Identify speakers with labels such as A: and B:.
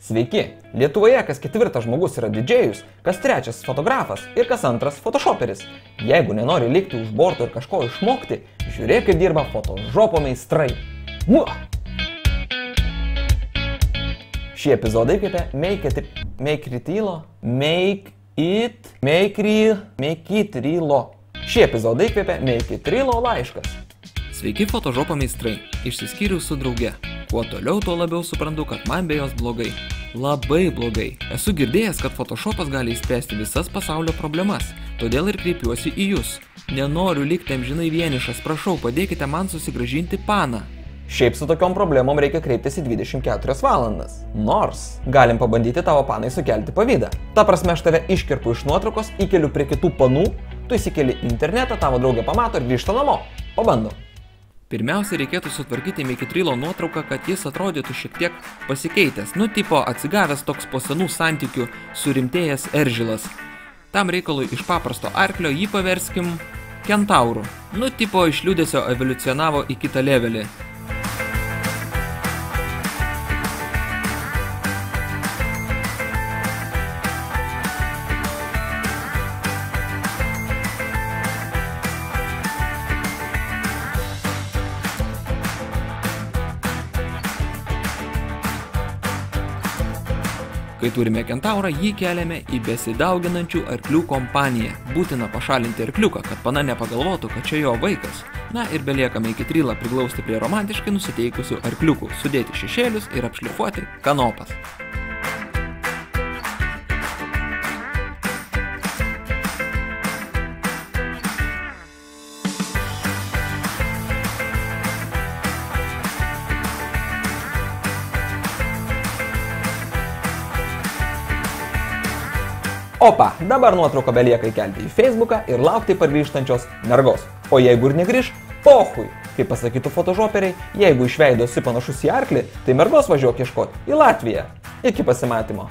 A: Sveiki! Lietuvoje kas ketvirtas žmogus yra didžėjus, kas trečias fotografas ir kas antras photoshoperis. Jeigu nenori likti už borto ir kažko išmokti, žiūrėk, kaip dirba Photoshop meistrai. Muah! Šį epizodą įkvėpė Make It Real. Šį epizodą įkvėpė Make It Real laiškas.
B: Sveiki Photoshop meistrai, išsiskyriau su drauge. Kuo toliau, tuo labiau suprantu, kad man be jos blogai. Labai blogai. Esu girdėjęs, kad Photoshopas gali išspręsti visas pasaulio problemas, todėl ir kreipiuosi į jūs. Nenoriu likti amžinai vienišas, prašau, padėkite man susigrąžinti paną.
A: Šiaip su tokiom problemom reikia kreiptis į 24 valandas. Nors galim pabandyti tavo panai sukelti pavydą. Ta prasme, aš tave iškirpu iš nuotraukos, įkeliu prie kitų panų, tu įsikeli į internetą, tavo draugė pamato ir grįžta namo. Pabandom.
B: Pirmiausia, reikėtų sutvarkyti Make It Real nuotrauką, kad jis atrodytų šiek tiek pasikeitęs. Tipo atsigavęs toks po senų santykių surimtėjęs eržilas. Tam reikalui iš paprasto arklio jį paverskim kentauru. Tipo iš liūdesio evoliucionavo į kitą levelį. Kai turime kentaurą, jį keliame į besidauginančių arklių kompaniją. Būtina pašalinti arkliuką, kad pana nepagalvotų, kad čia jo vaikas. Na ir belieka Make It Real priglausti prie romantiškai nusiteikusių arkliukų, sudėti šešėlius ir apšlifuoti kanopas.
A: Opa, dabar nuotrauką belieka įkelti į Facebooką ir laukti pargrįžtančios mergos. O jeigu ir negrįž, pohui, kaip pasakytų photoshoperiai, jeigu iš veido esi panašus į arklį, tai mergos važiuok ieškoti į Latviją. Iki pasimatymo.